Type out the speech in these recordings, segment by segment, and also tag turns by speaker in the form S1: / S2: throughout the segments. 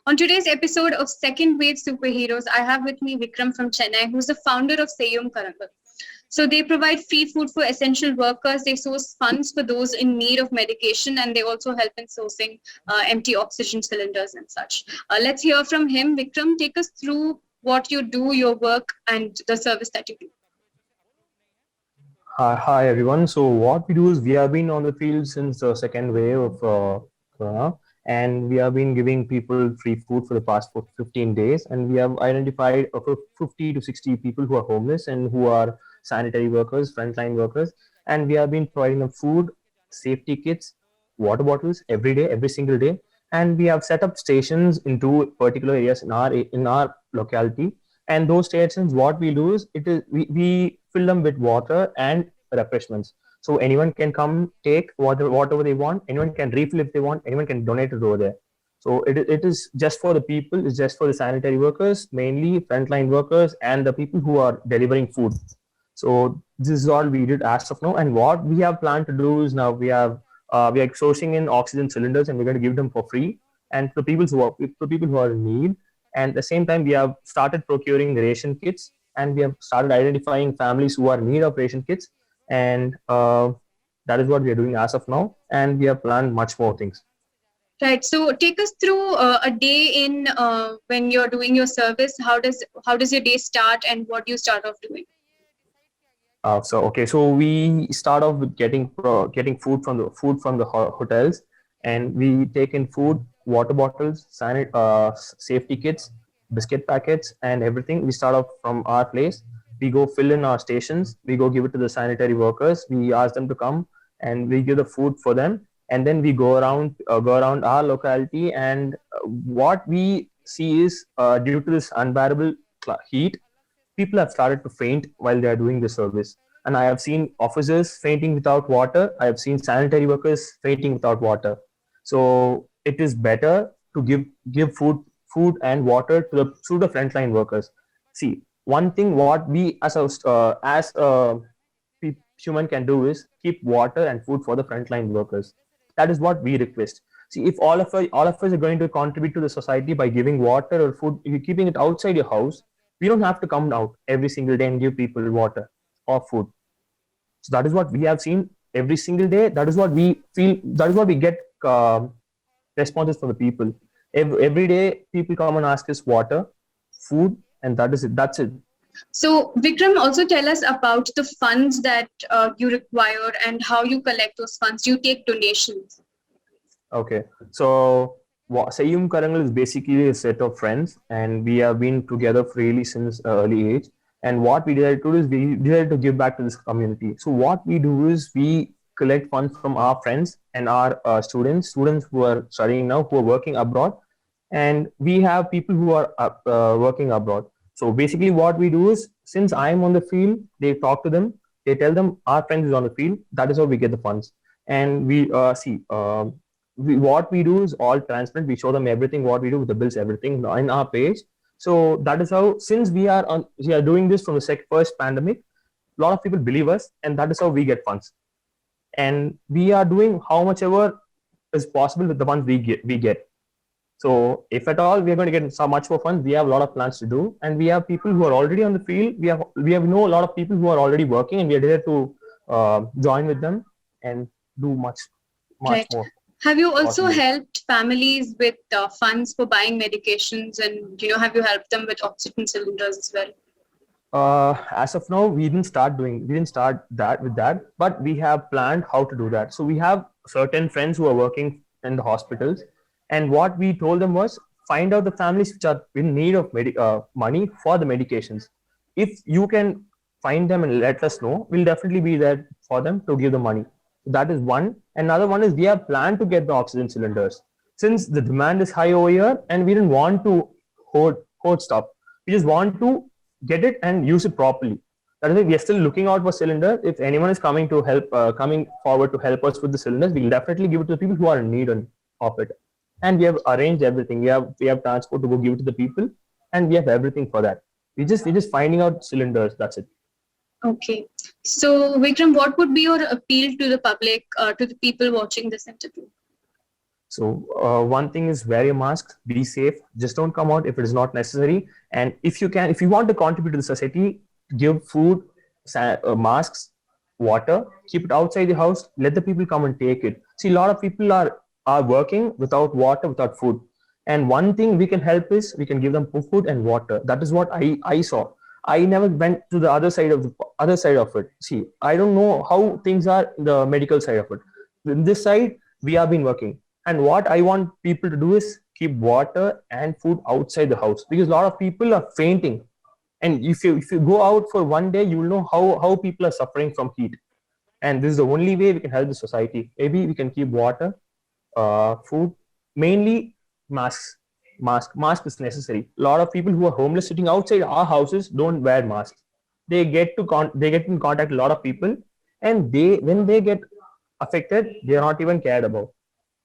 S1: On today's episode of Second Wave Superheroes, I have with me Vikram from Chennai, who's the founder of Sayum Karangal. So they provide free food for essential workers. They source funds for those in need of medication, and they also help in sourcing empty oxygen cylinders and such. Let's hear from him. Vikram, take us through what you do, your work, and the service that you do.
S2: Hi everyone. So what we do is we have been on the field since the second wave of Corona, and we have been giving people free food for the past 15 days, and we have identified 50 to 60 people who are homeless and who are sanitary workers, frontline workers, and we have been providing them food, safety kits, water bottles every day, every single day, and we have set up stations in two particular areas in our locality. And those stations, what we do is we fill them with water and refreshments. So anyone can come take whatever they want. Anyone can refill if they want. Anyone can donate it over there. So it is just for the people. It's just for the sanitary workers, mainly frontline workers and the people who are delivering food. So this is all we did as of now. And what we have planned to do is now we are sourcing in oxygen cylinders and we're going to give them for free. And for people who are in need, and at the same time we have started procuring the ration kits, and we have started identifying families who are in need of ration kits, and that is what we are doing as of now, and we have planned much more things.
S1: Right. So take us through a day in when you're doing your service. How does your day start, and what do you start off doing?
S2: So we start off with getting food from the hotels, and we take in food, water bottles, safety kits, biscuit packets, and everything. We start off from our place. We go fill in our stations. We go give it to the sanitary workers. We ask them to come, and we give the food for them. And then we go around our locality, and what we see is due to this unbearable heat, people have started to faint while they are doing the service. And I have seen officers fainting without water. I have seen sanitary workers fainting without water. So it is better to give food and water to the frontline workers. See, one thing what we as a human can do is keep water and food for the frontline workers. That is what we request. See, if all of us are going to contribute to the society by giving water or food, if you're keeping it outside your house, we don't have to come out every single day and give people water or food. So that is what we have seen every single day. That is what we feel. That is what we get responses from the people. Every day, people come and ask us water, food, and that is it. That's it.
S1: So Vikram, also tell us about the funds that you require and how you collect those funds. Do you take donations?
S2: Okay, so Sayum Karangal is basically a set of friends, and we have been together freely since early age. And what we decided to do is we decided to give back to this community. So what we do is we collect funds from our friends and our students who are studying now, who are working abroad, and we have people who are working abroad. So basically, what we do is, since I'm on the field, they talk to them, they tell them our friend is on the field. That is how we get the funds, and we see. What we do is all transparent. We show them everything what we do with the bills, everything in our page. So that is how, since we are doing this from the first pandemic, a lot of people believe us, and that is how we get funds. And we are doing how much ever is possible with the funds we get. So if at all we are going to get so much more funds, we have a lot of plans to do, and we have people who are already on the field. We have know a lot of people who are already working, and we are there to join with them and do much
S1: Right.
S2: more.
S1: Have you also
S2: Possible.
S1: helped families with funds for buying medications, and have you helped them with oxygen cylinders as well?
S2: As of now, we didn't start that with that, but we have planned how to do that. So we have certain friends who are working in the hospitals, and what we told them was, find out the families which are in need of money for the medications. If you can find them and let us know, we'll definitely be there for them to give the money. That is one. Another one is, we have planned to get the oxygen cylinders, since the demand is high over here, and we didn't want to hold stuff. We just want to get it and use it properly. That is why we are still looking out for cylinders. If anyone is coming forward to help us with the cylinders, we'll definitely give it to the people who are in need of it. And we have arranged everything. We have transport to go give it to the people, and we have everything for that. We're just finding out cylinders. That's it.
S1: Okay. So Vikram, what would be your appeal to the public, to the people watching this interview?
S2: So one thing is wear your mask, be safe, just don't come out if it is not necessary. And if you want to contribute to the society, give food, masks, water, keep it outside the house, let the people come and take it. See, a lot of people are working without water, without food, and one thing we can help is we can give them food and water. That is what I saw. I never went to the other side of it. See, I don't know how things are in the medical side of it. In this side we have been working, and what I want people to do is keep water and food outside the house, because a lot of people are fainting. And if you go out for one day, you will know how people are suffering from heat. And this is the only way we can help the society. Maybe we can keep water, food, mainly masks. Mask is necessary. A lot of people who are homeless sitting outside our houses don't wear masks. They get in contact with a lot of people, and when they get affected, they are not even cared about.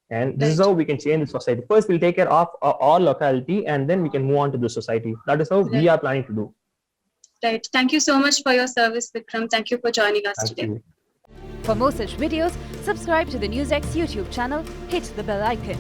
S2: And this is
S1: Right.
S2: how we can change the society. First, we'll take care of our locality, and then we can move on to the society. That is how we
S1: Right.
S2: are planning to do.
S1: Right. Thank you so much for your service, Vikram. Thank you for joining us
S2: Thank
S1: today.
S2: you.
S3: For more such videos, subscribe to the NewsX YouTube channel, hit the bell icon.